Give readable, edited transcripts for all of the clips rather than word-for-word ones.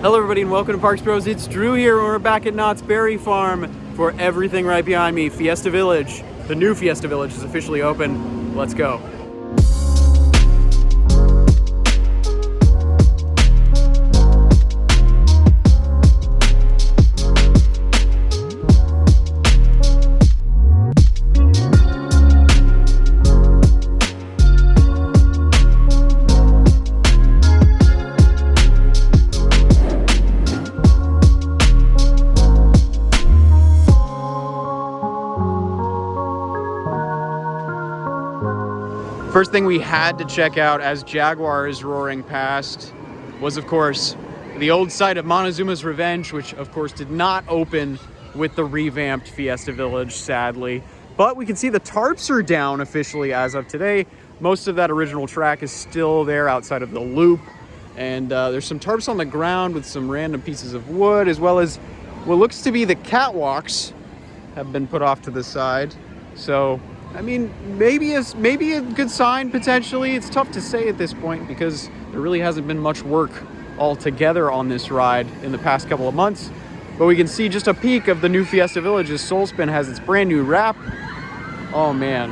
Hello everybody and welcome to Parks Bros. It's Drew here and we're back at Knott's Berry Farm for everything right behind me. Fiesta Village. The new Fiesta Village is officially open. Let's go. First thing we had to check out as Jaguar is roaring past was, of course, the old site of Montezuma's Revenge, which, of course, did not open with the revamped Fiesta Village, sadly. But we can see the tarps are down officially as of today. Most of that original track is still there outside of the loop. And there's some tarps on the ground with some random pieces of wood, as well as what looks to be the catwalks have been put off to the side. So, I mean, maybe a good sign, potentially. It's tough to say at this point because there really hasn't been much work altogether on this ride in the past couple of months. But we can see just a peek of the new Fiesta Village as Soul Spin has its brand new wrap. Oh, man.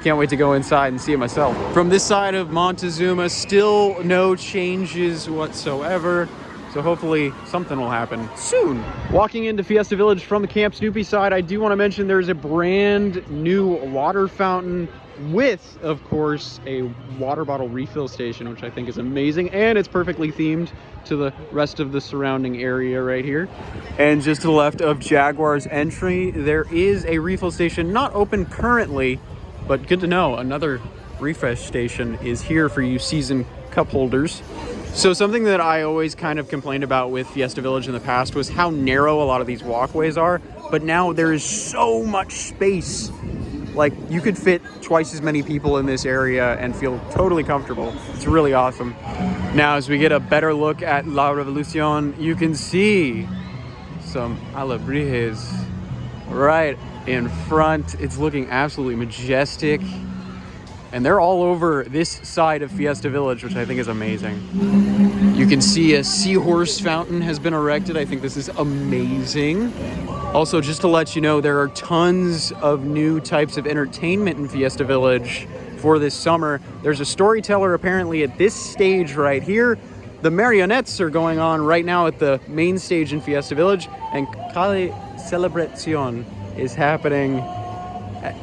Can't wait to go inside and see it myself. From this side of Montezuma, still no changes whatsoever. So hopefully something will happen soon. Walking into Fiesta Village from the Camp Snoopy side, I do want to mention there's a brand new water fountain with, of course, a water bottle refill station, which I think is amazing. And it's perfectly themed to the rest of the surrounding area right here. And just to the left of Jaguar's entry, there is a refill station not open currently, but good to know. Another refresh station is here for you season cup holders. So something that I always kind of complained about with Fiesta Village in the past was how narrow a lot of these walkways are, but now there is so much space. Like, you could fit twice as many people in this area and feel totally comfortable. It's really awesome. Now, as we get a better look at La Revolucion, you can see some alebrijes right in front. It's looking absolutely majestic. And they're all over this side of Fiesta Village, which I think is amazing. You can see a seahorse fountain has been erected. I think this is amazing. Also, just to let you know, there are tons of new types of entertainment in Fiesta Village for this summer. There's a storyteller apparently at this stage right here. The marionettes are going on right now at the main stage in Fiesta Village. And Calle Celebracion is happening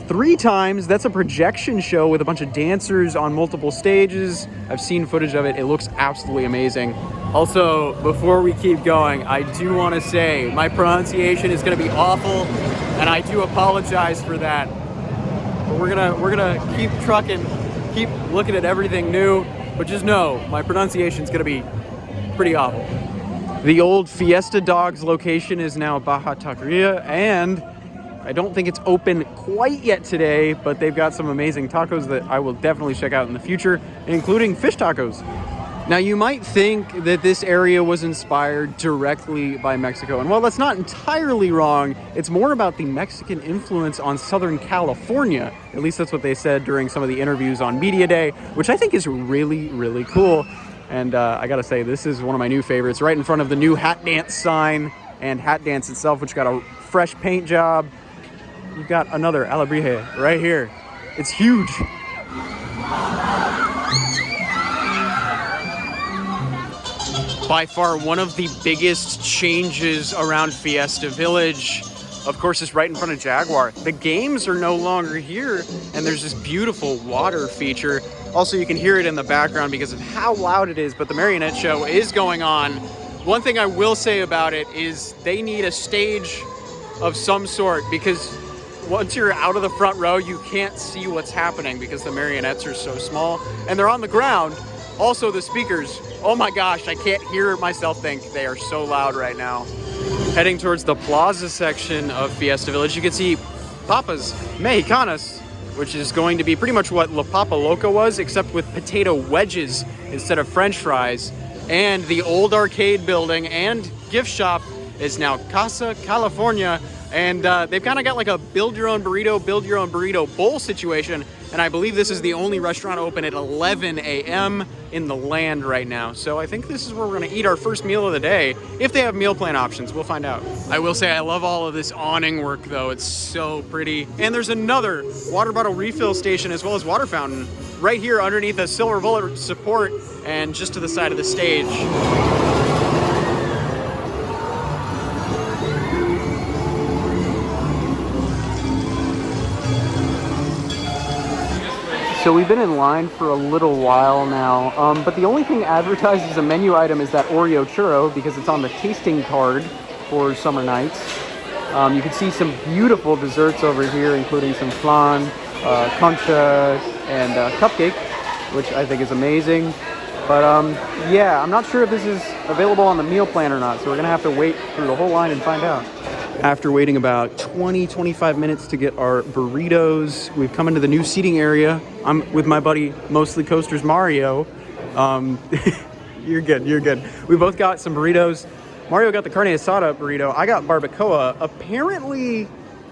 3 times. That's a projection show with a bunch of dancers on multiple stages. I've seen footage of it. It looks absolutely amazing. Also, before we keep going, I do want to say my pronunciation is going to be awful, and I do apologize for that. But we're gonna keep trucking, keep looking at everything new. But just know my pronunciation is going to be pretty awful. The old Fiesta Dogs location is now Baja Taqueria, and I don't think it's open quite yet today, but they've got some amazing tacos that I will definitely check out in the future, including fish tacos. Now, you might think that this area was inspired directly by Mexico, and while that's not entirely wrong, it's more about the Mexican influence on Southern California. At least that's what they said during some of the interviews on Media Day, which I think is really, really cool. And I gotta say, this is one of my new favorites, right in front of the new Hat Dance sign and Hat Dance itself, which got a fresh paint job. You've got another alebrije right here. It's huge. By far, one of the biggest changes around Fiesta Village, of course, is right in front of Jaguar. The games are no longer here, and there's this beautiful water feature. Also, you can hear it in the background because of how loud it is, but the marionette show is going on. One thing I will say about it is they need a stage of some sort, because once you're out of the front row, you can't see what's happening because the marionettes are so small and they're on the ground. Also, the speakers, oh my gosh, I can't hear myself think. They are so loud right now. Heading towards the plaza section of Fiesta Village, you can see Papas Mexicanas, which is going to be pretty much what La Papa Loca was, except with potato wedges instead of French fries. And the old arcade building and gift shop is now Casa California. And they've kind of got like a build your own burrito bowl situation. And I believe this is the only restaurant open at 11 a.m. in the land right now. So I think this is where we're gonna eat our first meal of the day. If they have meal plan options, we'll find out. I will say I love all of this awning work though. It's so pretty. And there's another water bottle refill station as well as water fountain right here underneath a silver bullet support and just to the side of the stage. So we've been in line for a little while now, but the only thing advertised as a menu item is that Oreo churro because it's on the tasting card for summer nights. You can see some beautiful desserts over here, including some flan, concha, and cupcake, which I think is amazing. But yeah, I'm not sure if this is available on the meal plan or not, so we're gonna have to wait through the whole line and find out. After waiting about 20-25 minutes to get our burritos, we've come into the new seating area. I'm with my buddy, Mostly Coasters Mario. You're good. We both got some burritos. Mario got the carne asada burrito. I got barbacoa. Apparently,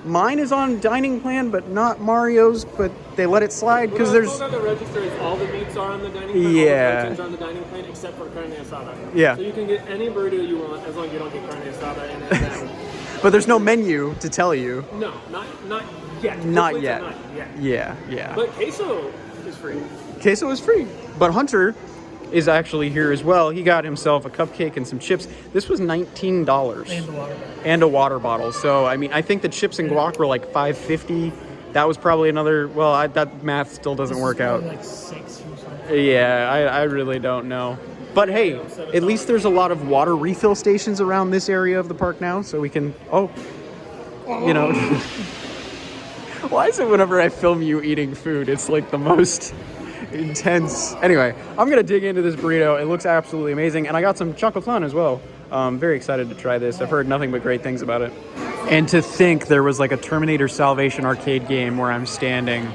mine is on dining plan, but not Mario's, but they let it slide because there's... At the register, all the meats are on the dining plan, yeah. all the proteins are on the dining plan, except for carne asada. Yeah. So you can get any burrito you want, as long as you don't get carne asada in it. But there's no menu to tell you. No, not yet. Not yet. Not yet. Yeah. But queso is free. Queso is free. But Hunter is actually here as well. He got himself a cupcake and some chips. This was $19. And a water bottle. And a water bottle. So, I mean, I think the chips and guac were like $5.50. That was probably another, well, that math still doesn't work out. Like 6 or something. Yeah, I really don't know. But hey, at least there's a lot of water refill stations around this area of the park now, so we can, you know. Why is it whenever I film you eating food, it's like the most intense. Anyway, I'm gonna dig into this burrito. It looks absolutely amazing, and I got some chocolate flan as well. Very excited to try this. I've heard nothing but great things about it. And to think there was like a Terminator Salvation arcade game where I'm standing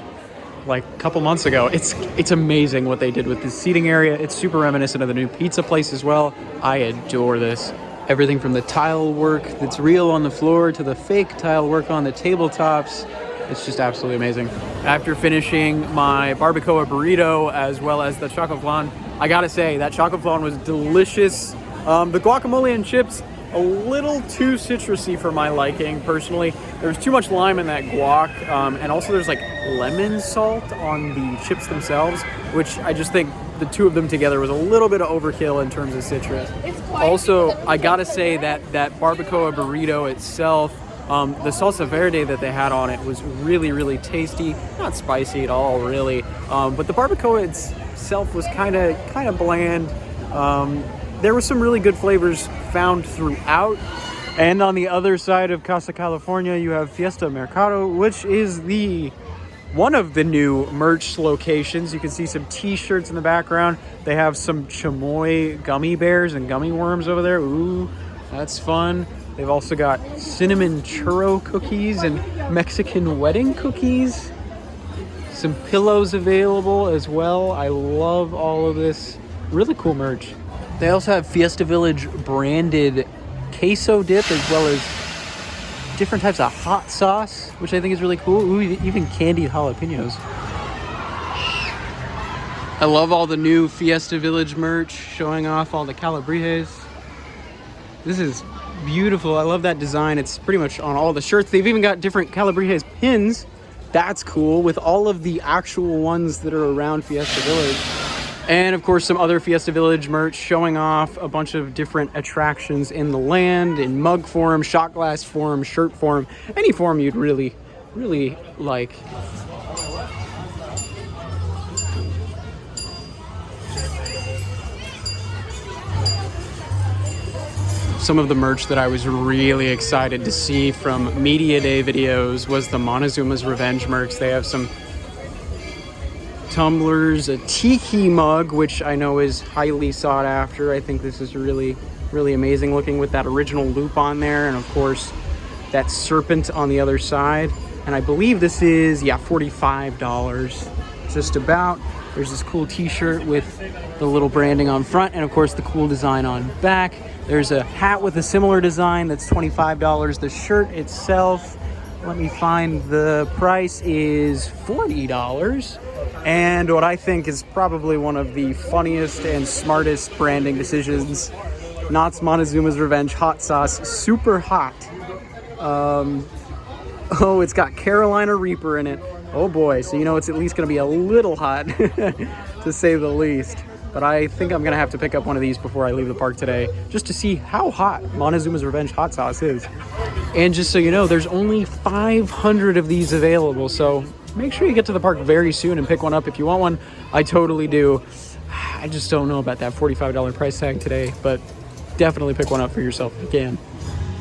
like a couple months ago. It's amazing what they did with this seating area. It's super reminiscent of the new pizza place as well. I adore this. Everything from the tile work that's real on the floor to the fake tile work on the tabletops. It's just absolutely amazing. After finishing my barbacoa burrito as well as the chocolate flan, I gotta say that chocolate flan was delicious. The guacamole and chips, a little too citrusy for my liking, personally. There's too much lime in that guac, and also there's like lemon salt on the chips themselves, which I just think the two of them together was a little bit of overkill in terms of citrus. Also, I gotta say that barbacoa burrito itself, the salsa verde that they had on it was really, really tasty. Not spicy at all, really, but the barbacoa itself was kind of bland. There were some really good flavors found throughout. And on the other side of Casa California, you have Fiesta Mercado, which is one of the new merch locations. You can see some t-shirts in the background. They have some chamoy gummy bears and gummy worms over there. Ooh, that's fun. They've also got cinnamon churro cookies and Mexican wedding cookies. Some pillows available as well. I love all of this. Really cool merch. They also have Fiesta Village branded queso dip as well as different types of hot sauce, which I think is really cool. Ooh, even candied jalapenos. I love all the new Fiesta Village merch showing off all the calabrijes. This is beautiful. I love that design. It's pretty much on all the shirts. They've even got different calabrijes pins. That's cool, with all of the actual ones that are around Fiesta Village. And of course, some other Fiesta Village merch showing off a bunch of different attractions in the land, in mug form, shot glass form, shirt form, any form you'd really, really like. Some of the merch that I was really excited to see from Media Day videos was the Montezuma's Revenge merch. They have some tumblers, a tiki mug, which I know is highly sought after. I think this is really, really amazing looking with that original loop on there, and of course that serpent on the other side. And I believe this is, yeah, $45 just about. There's this cool t-shirt with the little branding on front, and of course the cool design on back. There's a hat with a similar design that's $25. The shirt itself, Let me find the price is $40. And what I think is probably one of the funniest and smartest branding decisions, Knott's Montezuma's Revenge Hot Sauce, super hot. Oh, it's got Carolina Reaper in it. Oh boy, so you know it's at least gonna be a little hot, to say the least. But I think I'm gonna have to pick up one of these before I leave the park today, just to see how hot Montezuma's Revenge Hot Sauce is. And just so you know, there's only 500 of these available, so make sure you get to the park very soon and pick one up if you want one. I totally do. I just don't know about that $45 price tag today, but definitely pick one up for yourself if you can.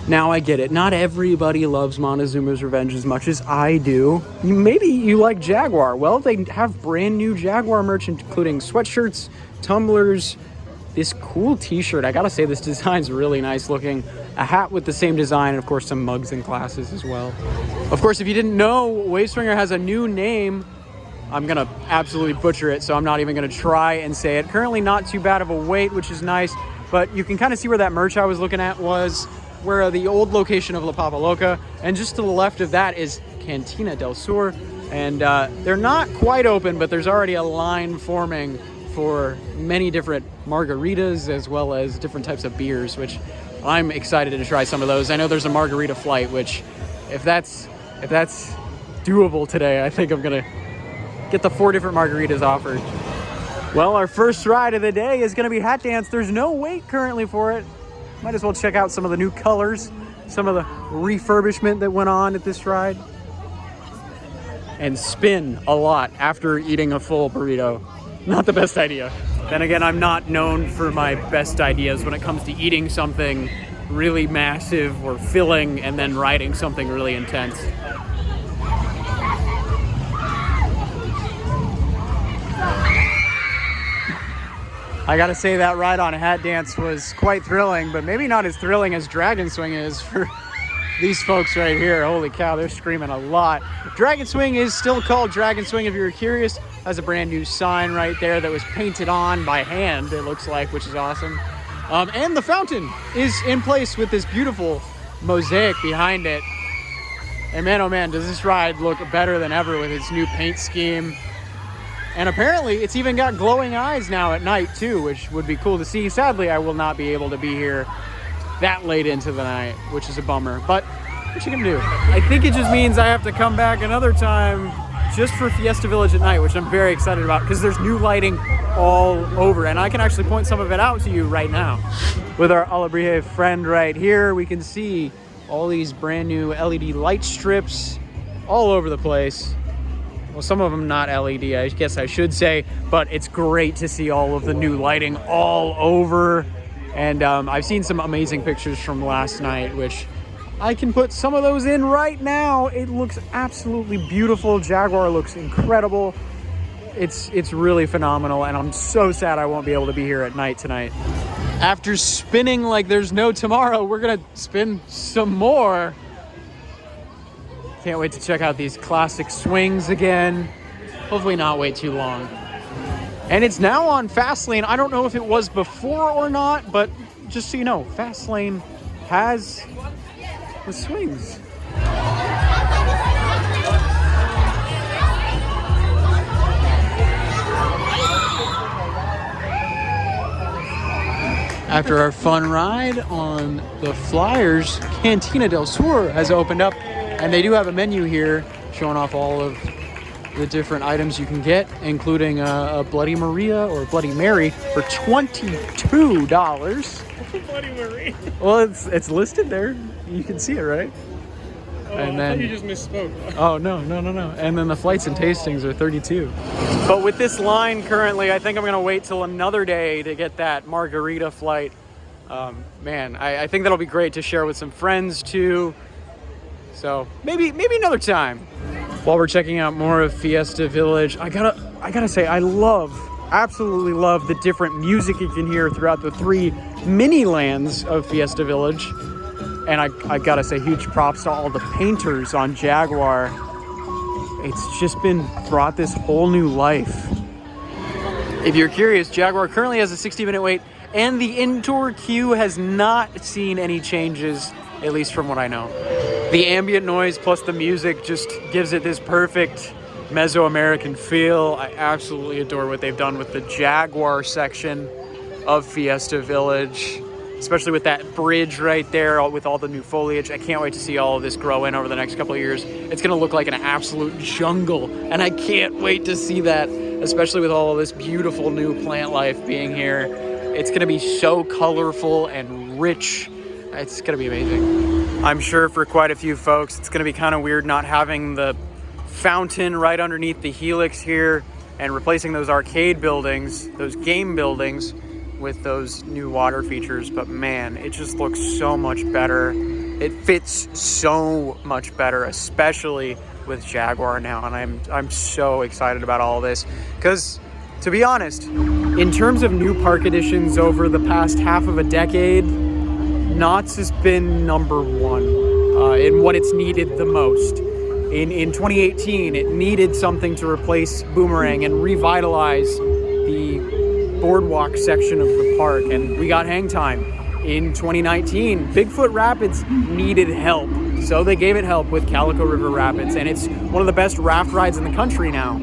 Now I get it. Not everybody loves Montezuma's Revenge as much as I do. Maybe you like Jaguar. Well, they have brand new Jaguar merch, including sweatshirts, tumblers, this cool t-shirt. I gotta say, this design's really nice looking. A hat with the same design, and of course some mugs and glasses as well. Of course, if you didn't know, Wavespringer has a new name. I'm gonna absolutely butcher it, so I'm not even gonna try and say it. Currently not too bad of a wait, which is nice, but you can kind of see where that merch I was looking at was, where the old location of La Papa Loca, and just to the left of that is Cantina del Sur, and they're not quite open, but there's already a line forming for many different margaritas as well as different types of beers, which I'm excited to try some of those. I know there's a margarita flight, which if that's doable today, I think I'm gonna get the 4 different margaritas offered. Well, our first ride of the day is gonna be Hat Dance. There's no wait currently for it. Might as well check out some of the new colors, some of the refurbishment that went on at this ride, and spin a lot after eating a full burrito. Not the best idea. Then again, I'm not known for my best ideas when it comes to eating something really massive or filling and then riding something really intense. I gotta say that ride on Hat Dance was quite thrilling, but maybe not as thrilling as Dragon Swing is for these folks right here. Holy cow, they're screaming a lot. Dragon Swing is still called Dragon Swing if you were curious. Has a brand new sign right there that was painted on by hand, it looks like, which is awesome. And the fountain is in place with this beautiful mosaic behind it. And man, oh man, does this ride look better than ever with its new paint scheme. And apparently it's even got glowing eyes now at night too, which would be cool to see. Sadly, I will not be able to be here that late into the night, which is a bummer, but what you gonna do? I think it just means I have to come back another time just for Fiesta Village at night, which I'm very excited about because there's new lighting all over, and I can actually point some of it out to you right now. With our Alebrije friend right here, we can see all these brand new LED light strips all over the place. Well, some of them not LED, I guess I should say, but it's great to see all of the new lighting all over. And I've seen some amazing pictures from last night, which I can put some of those in right now. It looks absolutely beautiful. Jaguar looks incredible. It's really phenomenal, and I'm so sad I won't be able to be here at night tonight. After spinning like there's no tomorrow, we're gonna spin some more. Can't wait to check out these classic swings again. Hopefully not wait too long. And it's now on Fastlane. I don't know if it was before or not, but just so you know, Fastlane has the swings. After our fun ride on the Flyers, Cantina del Sur has opened up, and they do have a menu here showing off all of the different items you can get, including a Bloody Maria or Bloody Mary for $22. Bloody Marie. Well, it's listed there. You can see it, right? Oh, and I then, thought you just misspoke. Oh, no. And then the flights and tastings are $32. But with this line currently, I think I'm going to wait till another day to get that margarita flight. Man, I think that'll be great to share with some friends too. So maybe another time. While we're checking out more of Fiesta Village, I gotta say, I absolutely love the different music you can hear throughout the 3 mini lands of Fiesta Village. And I gotta say, huge props to all the painters on Jaguar. It's just been brought this whole new life. If you're curious, Jaguar currently has a 60-minute wait, and the indoor queue has not seen any changes, at least from what I know. The ambient noise plus the music just gives it this perfect Mesoamerican feel. I absolutely adore what they've done with the Jaguar section of Fiesta Village, especially with that bridge right there with all the new foliage. I can't wait to see all of this grow in over the next couple of years. It's gonna look like an absolute jungle, and I can't wait to see that, especially with all of this beautiful new plant life being here. It's gonna be so colorful and rich. It's gonna be amazing. I'm sure for quite a few folks, it's gonna be kind of weird not having the fountain right underneath the helix here and replacing those arcade buildings, those game buildings, with those new water features. But man, it just looks so much better. It fits so much better, especially with Jaguar now, and I'm so excited about all this, because to be honest, in terms of new park additions over the past half of a decade, Knott's has been number one in what it's needed the most. In 2018, it needed something to replace Boomerang and revitalize the boardwalk section of the park, and we got Hang Time. In 2019, Bigfoot Rapids needed help, so they gave it help with Calico River Rapids, and it's one of the best raft rides in the country now.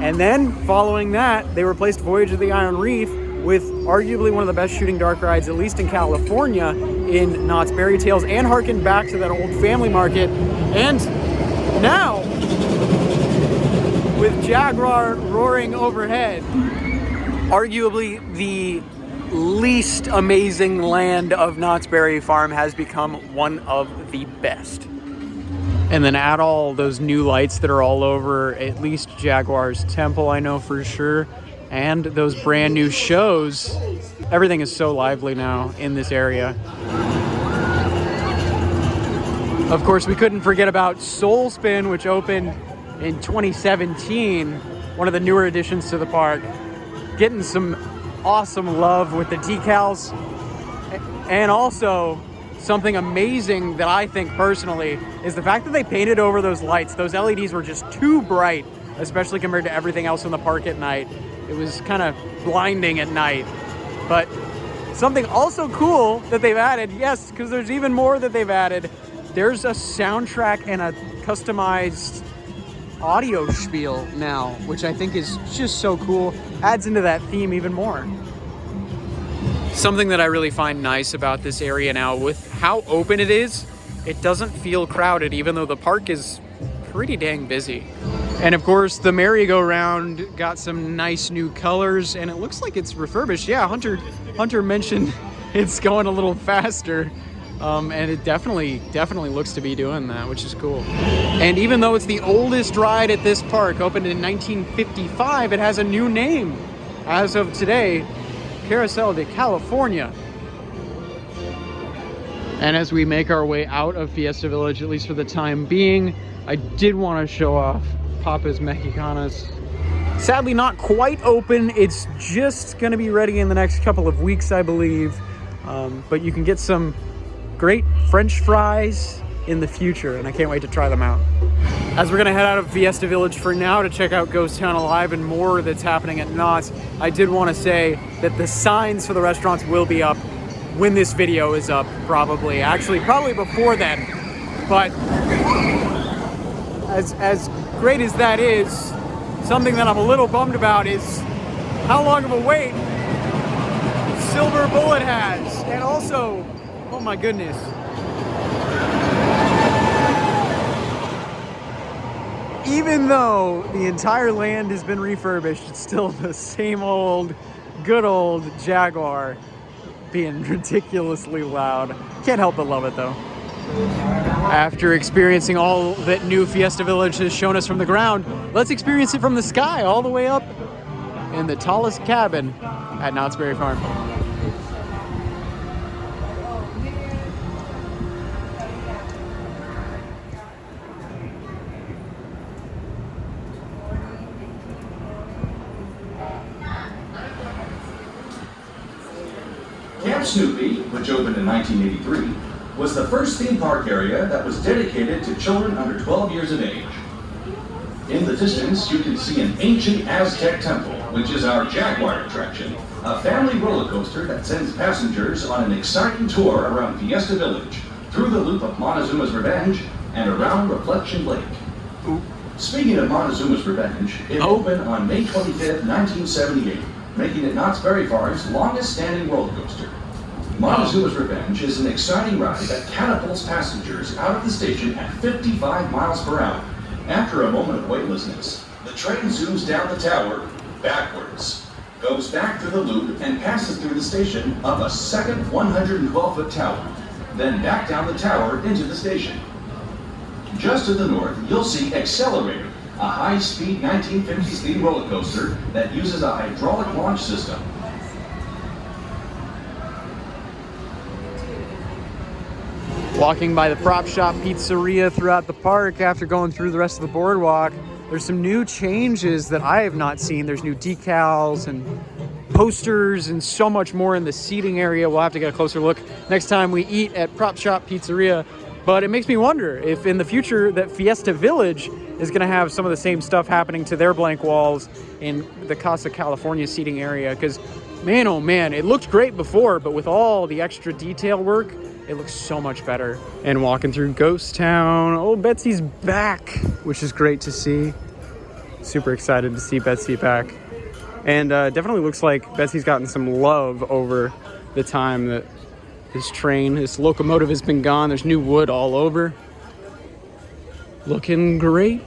And then, following that, they replaced Voyage of the Iron Reef with arguably one of the best shooting dark rides, at least in California, in Knott's Berry Tales, and harkened back to that old family market. And now, with Jaguar roaring overhead, arguably the least amazing land of Knott's Berry Farm has become one of the best. And then add all those new lights that are all over at least Jaguar's temple, I know for sure, and those brand new shows. Everything is so lively now in this area. Of course, we couldn't forget about Soul Spin, which opened in 2017, one of the newer additions to the park. Getting some awesome love with the decals, and also something amazing that I think personally is the fact that they painted over those lights. Those LEDs were just too bright, especially compared to everything else in the park at night. It was kind of blinding at night. But something also cool that they've added, yes, because there's even more that they've added. There's a soundtrack and a customized audio spiel now, which I think is just so cool. Adds into that theme even more. Something that I really find nice about this area now, with how open it is, it doesn't feel crowded, even though the park is pretty dang busy. And of course, the merry-go-round got some nice new colors, and it looks like it's refurbished. Yeah, Hunter mentioned it's going a little faster. And it definitely looks to be doing that, which is cool. And even though it's the oldest ride at this park, opened in 1955, it has a new name as of today, Carousel de California. And as we make our way out of Fiesta Village, at least for the time being, I did want to show off Papa's Mexicanas. Sadly not quite open. It's just going to be ready in the next couple of weeks, I believe. But you can get some great French fries in the future, and I can't wait to try them out. As we're gonna head out of Fiesta Village for now to check out Ghost Town Alive and more that's happening at Knott's, I did want to say that the signs for the restaurants will be up when this video is up, probably. Actually, probably before then. But as great as that is, something that I'm a little bummed about is how long of a wait Silver Bullet has. And also, oh my goodness. Even though the entire land has been refurbished, it's still the same old, good old Jaguar being ridiculously loud. Can't help but love it though. After experiencing all that new Fiesta Village has shown us from the ground, let's experience it from the sky all the way up in the tallest cabin at Knott's Berry Farm. Camp Snoopy, which opened in 1983, was the first theme park area that was dedicated to children under 12 years of age. In the distance, you can see an ancient Aztec temple, which is our Jaguar attraction, a family roller coaster that sends passengers on an exciting tour around Fiesta Village, through the loop of Montezuma's Revenge, and around Reflection Lake. Speaking of Montezuma's Revenge, it opened on May 25th, 1978, making it Knott's Berry Farm's longest standing roller coaster. Montezuma's Revenge is an exciting ride that catapults passengers out of the station at 55 miles per hour. After a moment of weightlessness, the train zooms down the tower backwards, goes back through the loop, and passes through the station up a second 112-foot tower, then back down the tower into the station. Just to the north, you'll see Accelerator, a high-speed 1950s themed roller coaster that uses a hydraulic launch system. Walking by the Prop Shop Pizzeria throughout the park after going through the rest of the boardwalk, there's some new changes that I have not seen. There's new decals and posters and so much more in the seating area. We'll have to get a closer look next time we eat at Prop Shop Pizzeria. But it makes me wonder if in the future that Fiesta Village is going to have some of the same stuff happening to their blank walls in the Casa California seating area. Because man, oh man, it looked great before, but with all the extra detail work, it looks so much better. And walking through Ghost Town, oh, Betsy's back, which is great to see. Super excited to see Betsy back. And definitely looks like Betsy's gotten some love over the time that this locomotive has been gone. There's new wood all over. Looking great.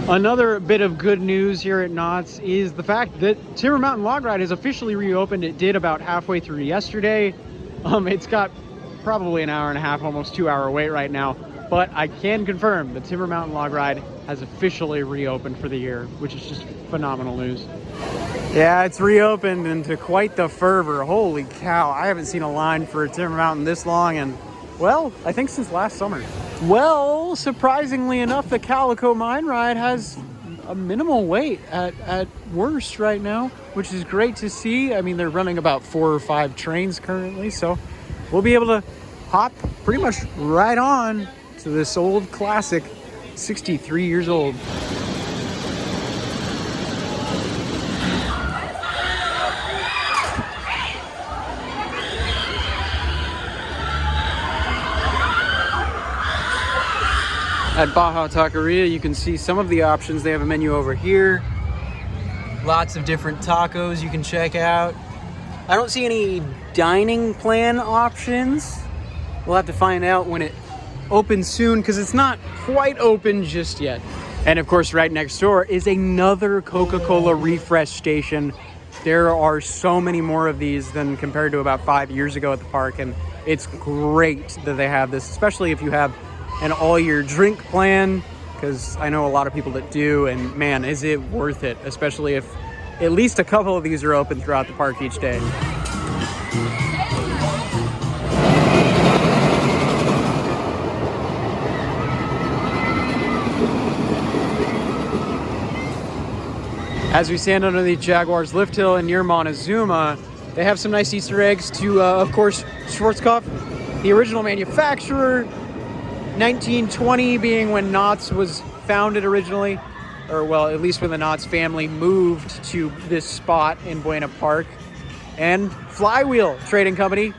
Another bit of good news here at Knott's is the fact that Timber Mountain Log Ride has officially reopened. It did about halfway through yesterday. It's got probably an hour and a half, almost 2 hour wait right now. But I can confirm the Timber Mountain Log Ride has officially reopened for the year, which is just phenomenal news. Yeah, it's reopened into quite the fervor. Holy cow, I haven't seen a line for Timber Mountain this long, and well, I think since last summer. Well, surprisingly enough, the Calico Mine Ride has a minimal wait at worst right now, which is great to see. I mean, they're running about 4 or 5 trains currently, so we'll be able to hop pretty much right on to this old classic, 63 years old. At Baja Taqueria, you can see some of the options. They have a menu over here. Lots of different tacos you can check out. I don't see any dining plan options. We'll have to find out when it opens soon, because it's not quite open just yet. And of course, right next door is another Coca-Cola refresh station. There are so many more of these than compared to about 5 years ago at the park, and it's great that they have this, especially if you have an all-year drink plan, because I know a lot of people that do, and man, is it worth it, especially if at least a couple of these are open throughout the park each day. As we stand under the Jaguars lift hill and near Montezuma, they have some nice Easter eggs to, of course, Schwarzkopf, the original manufacturer, 1920 being when Knott's was founded originally, or well, at least when the Knott's family moved to this spot in Buena Park. And Flywheel Trading Company,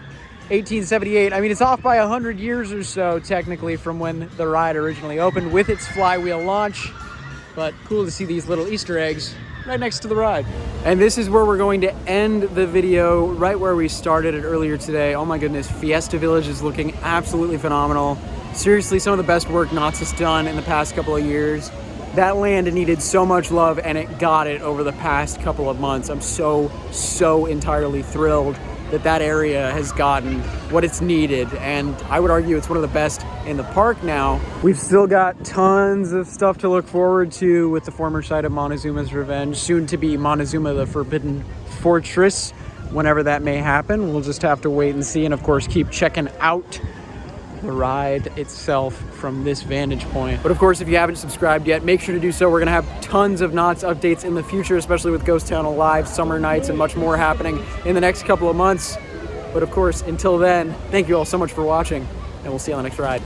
1878. I mean, it's off by 100 years or so, technically, from when the ride originally opened with its Flywheel launch. But cool to see these little Easter eggs right next to the ride. And this is where we're going to end the video, right where we started it earlier today. Oh my goodness, Fiesta Village is looking absolutely phenomenal. Seriously, some of the best work Knott's has done in the past couple of years. That land needed so much love, and it got it over the past couple of months. I'm so entirely thrilled that area has gotten what it's needed, and I would argue it's one of the best in the park now. We've still got tons of stuff to look forward to with the former site of Montezuma's Revenge, soon to be Montezuma the Forbidden Fortress. Whenever that may happen, we'll just have to wait and see, and of course keep checking out the ride itself from this vantage point. But of course, if you haven't subscribed yet, make sure to do so. We're gonna have tons of Knott's updates in the future, especially with Ghost Town Alive, Summer Nights, and much more happening in the next couple of months. But of course, until then, thank you all so much for watching, and we'll see you on the next ride.